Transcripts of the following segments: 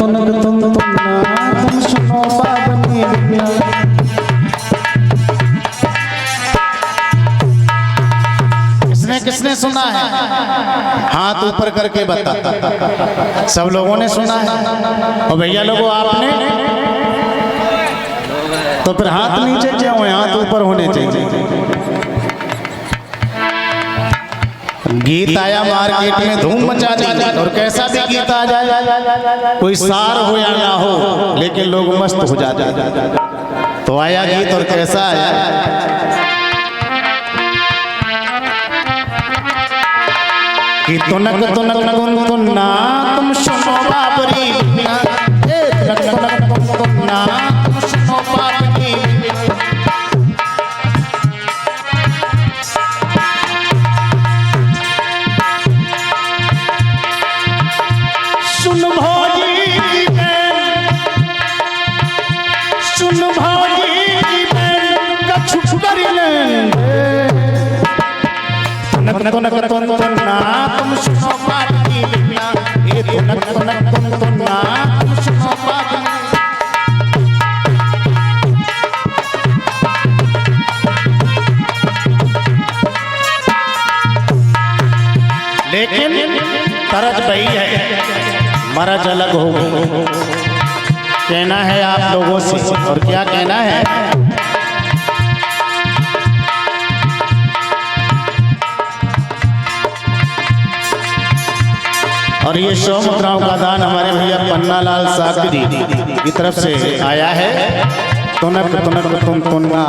तुनक तुम सुनो बाबनी बिना। किसने सुना है? हाथ ऊपर करके बता। सब लोगों ने सुना है। और भैया लोगों आपने, तो फिर हाथ नीचे क्यों है? हाथ ऊपर होने चाहिए। गीत आया मार्केट में धूम मचा दी, और कैसा भी गीत आ जाए, कोई सार हो या ना हो, लेकिन लोग मस्त हो जाते। तो आया गीत और कैसा आया? कि तुनक तुनक तुन्ना तुम सुनो बाबरी बिना, तुनक तुनक तुन्ना तुम सुनो बाबरी बिना। सुन भौजी की बहन, सुन भौजी की बहन कछु कर लेंगे। तुनक तुनक तुन्ना तुम सुनो बाबरी बिना, ये तुनक तुनक तुन्ना तुम सुनो बाबरी। लेकिन तरज वही है, मरज अलग हो गई। कहना है आप लोगों से, और क्या कहना है? और ये 100 मुद्राओं का दान हमारे भैया पन्ना लाल साहब जी की तरफ से आया है। तुनक तुनक तुम तुन्ना,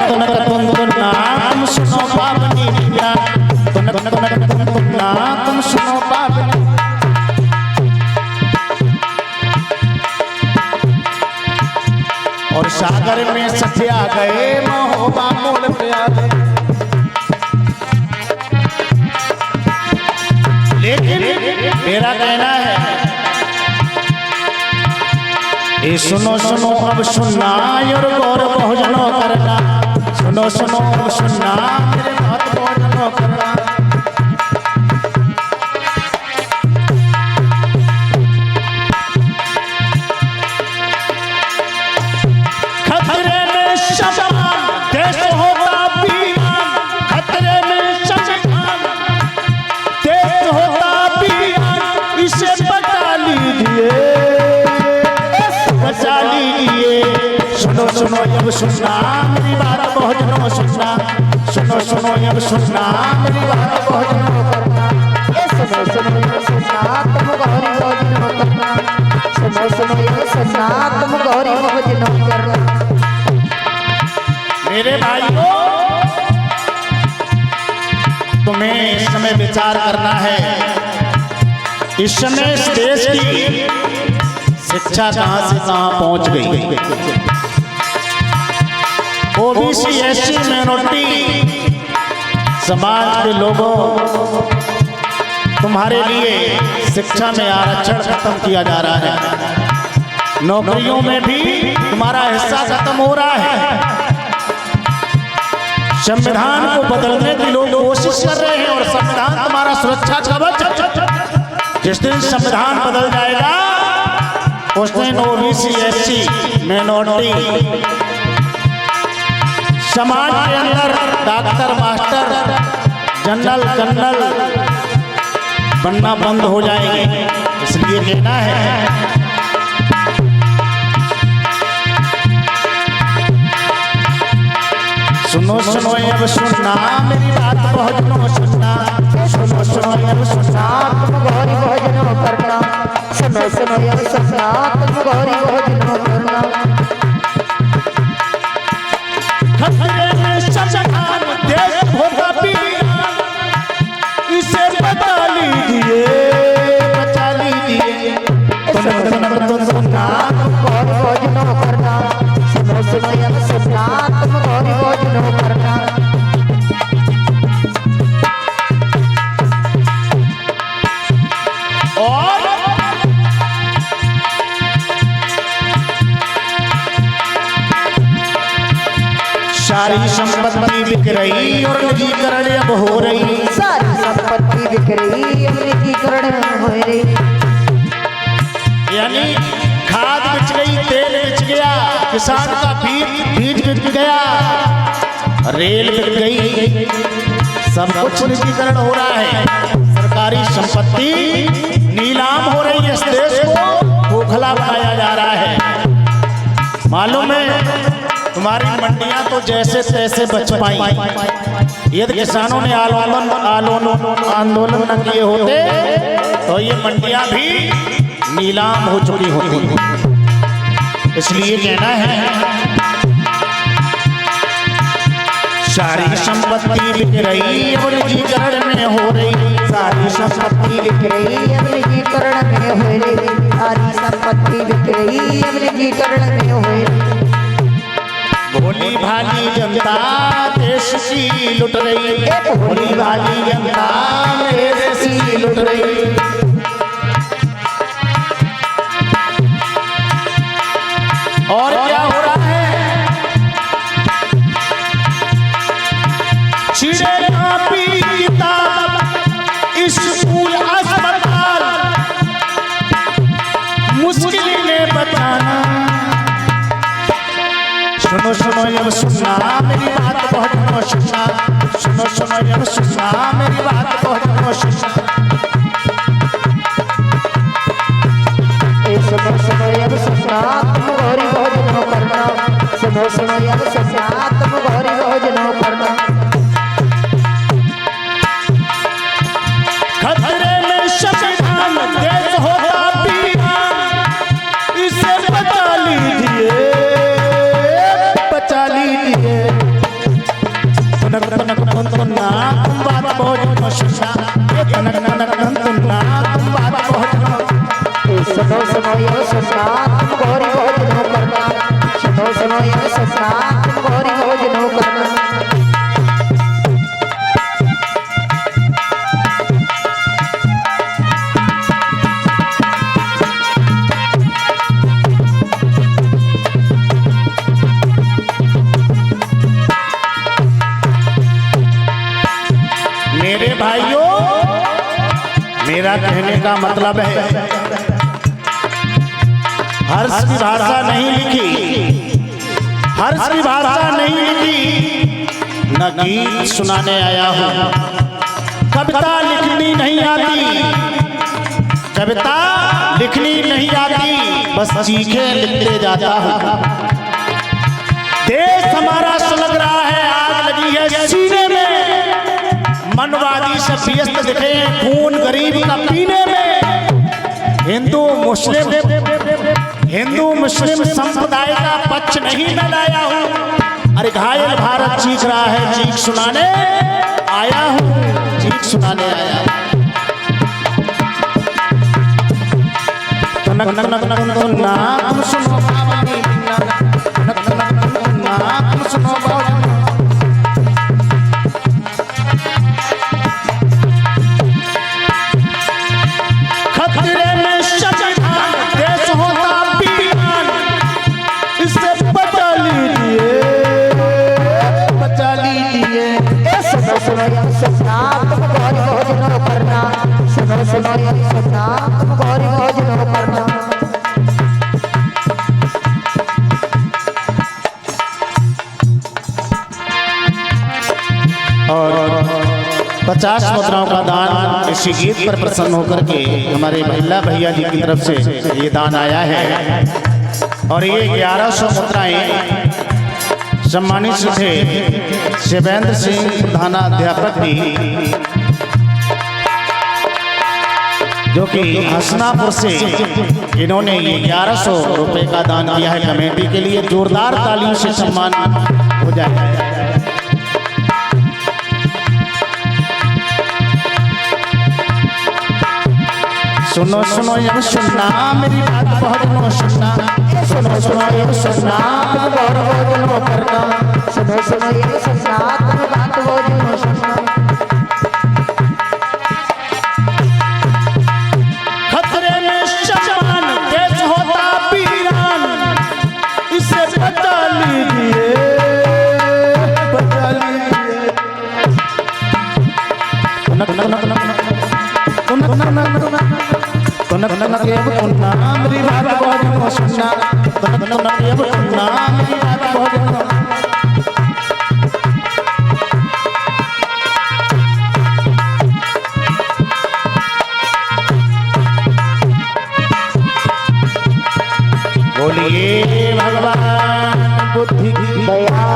तुनक तुम तुन्ना तुम सुनो बाबनी बिना, तुनक तुनक तुम तुन्ना तुम सुनो बाबनी। और सागर में सठिया गए महोबा मोल पे आ गए। लेकिन मेरा कहना है, ये सुनो सुनो अब सुनना और गौर भोजनो करना। सुनो सुनो अब सुनना, मेरे बात भोजनो करना। खतरे में शमशान देश होता वीरान, खतरे में शमशान देश होता वीरान। इसे बचा लीजिए, बचा लीजिए। सुनो सुनो अब सुनना, मेरी बात भोजनो सुनना। सुनो सुनो अब सुनना, मेरी बात भोजनो करना। सुनो सुनो ये सुनना तुम गौरी भोजनो करना। सुनो सुनो ये सुनना तुम गौरी भोजनो करना। मेरे भाइयों, तुम्हें इस समय विचार करना है। इस समय इस देश की शिक्षा कहां से कहां पहुंच गई। ओबीसी एससी माइनॉरिटी समाज के लोगों, तुम्हारे लिए शिक्षा में आरक्षण खत्म किया जा रहा है। नौकरियों में भी तुम्हारा हिस्सा खत्म हो रहा है। संविधान को बदलने की लोग कोशिश कर रहे हैं, और संविधान तुम्हारा सुरक्षा कवच। जिस दिन संविधान बदल जाएगा, उस दिन ओबीसी एससी माइनॉरिटी समाज के अंदर डॉक्टर मास्टर जनरल कर्नल बनना बंद हो जाएंगे। इसलिए कहना है, सुनो सुनो अब सुनना, मेरी बात भोजनो सुनना। सुनो सुनो ये सुनना तुम गौरी भोजनो करना। सुनो सुनो ये सुनना तुम गौरी भोजनो करना। खतरे में शमशान देश होता वीरान, इसे बचा लीजिए, बचा लीजिए। सुनो सुनो सुनना तुम गौरी भोजनो करना। सुनो सुनो ये सुनना तुम गौरी भोजनो करना। और सारी संपत्ति बिक रही और निजीकरण अब हो रही। सारी संपत्ति बिक रही, निजीकरण रे। यानी खाद बिच गई, तेल बिच गया, किसान का बीज बिक गया, रेल बिक गई, सब कुछ निजीकरण हो रहा है। सरकारी संपत्ति नीलाम हो रही है, इस देश को खोखला बनाया जा रहा है। मालूम है तुम्हारी मंडियां तो जैसे तैसे बच पाई, यदि किसानों ने आंदोलन न किए होते तो ये मंडियां भी नीलाम हो चुकी होती। इसलिए कहना है सारी संपत्ति बिक रही अब निजीकरण में हो रही, सारी संपत्ति बिक रही अब निजीकरण में हो रही, सारी संपत्ति बिक रही अब निजीकरण में हो रही। भोली भाली जनता देश की लुट रही, भोली भाली जनता मेरे देश की लुट रही। और क्या हो रहा है? छिड़े कापी किताब स्कूल अस्पताल मुश्किल में बचाना। सुनो सुनो अब सुनना मेरी बात बहुत सुनना, सुनो सुनो अब सुनना मेरी बात बहुत सुनना। सुनो सुनो अब सुनना तुम गौरी भोजन करना, सुनो सुनो अब सुनना तुम गौरी भोजन करना। खतरे में संविधान देश होता पीना, इसे बचा लीजिए, बचा लीजिए। तनक तनक तुन्ना तुम बात बहुत सुनना, तनक तनक तुन्ना तुम बात बहुत। सुनो सुनो अब सुनना तुम गौरी भोजन करना, सुनो सुनो अब सुनना तुम गौरी भोजन करना। मेरे भाइयों, मेरा कहने का मतलब है हर्ष की भाषा नहीं लिखी, हर्ष की भाषा नहीं लिखी, न गीत सुनाने आया हूँ। कविता लिखनी नहीं आती, कविता लिखनी नहीं आती, बस चीखे लिखते जाता हूँ। देश हमारा सुलग रहा है, आग लगी है सीने में, मनवादी से व्यस्त दिखे खून गरीब का पीने में। हिंदू मुस्लिम संप्रदाय का पक्ष नहीं मैं लाया हूँ। अरे घायल भारत चीख रहा है, चीख सुनाने आया हूँ, चीख सुनाने आया। तनक तनक तुन्ना तुम सुनो बावली, तनक तनक तुन्ना तुम सुनो बावली। खतरे में संविधान देश होता पीरान, इससे बचा लीजिए, बचा लीजिए। सुनो सुनो अब सुनना तुम गौरी भोजन करना, सुनो सुनो अब सुनना तुम गौरी भोजन करना। और 50 मुद्राओं का दान इसी गीत पर प्रसन्न होकर के हमारे महिला भैया जी की तरफ से ये दान आया है। और ये 1100 मुद्राएं सम्मानित थे शिवेंद्र सिंह प्रधानाध्यापक जी, जो कि हसनापुर से इन्होंने ये 1100 रुपए का दान किया है कमेटी के लिए। जोरदार तालियों से सम्मान हो जाए। सुनो सुनो अब सुनना मेरी बात बहुत सुनना, सुनो सुनो अब सुनना तुम गौर भोजन करना, सुनो सुनो अब सुनना तुम बात भोजन सुनना। खतरे में शमशान देश होता पीरान, इसे बचा लीजिए, बचा लीजिए। नक नक नक नक नक नक नक नक तनक तनक अब पुन्ना मेरी बात बहुत सुनना तनक तनक अब पुन्ना मेरी बात बहुत बोलिए भगवान बुद्धि की दया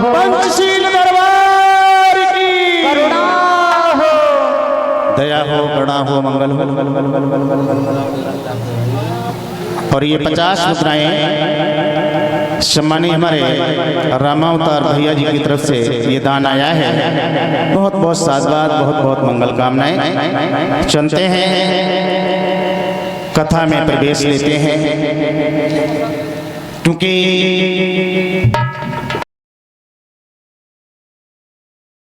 हो पंचशील दरबार की करुणा हो दया हो करुणा हो मंगल हो और ये 50 मुद्राएं सम्मानी हमारे रामावतार भैया जी की तरफ से ये दान आया है। बहुत बहुत साधुवाद बहुत बहुत मंगल कामनाएं। चलते हैं कथा में प्रवेश लेते हैं क्योंकि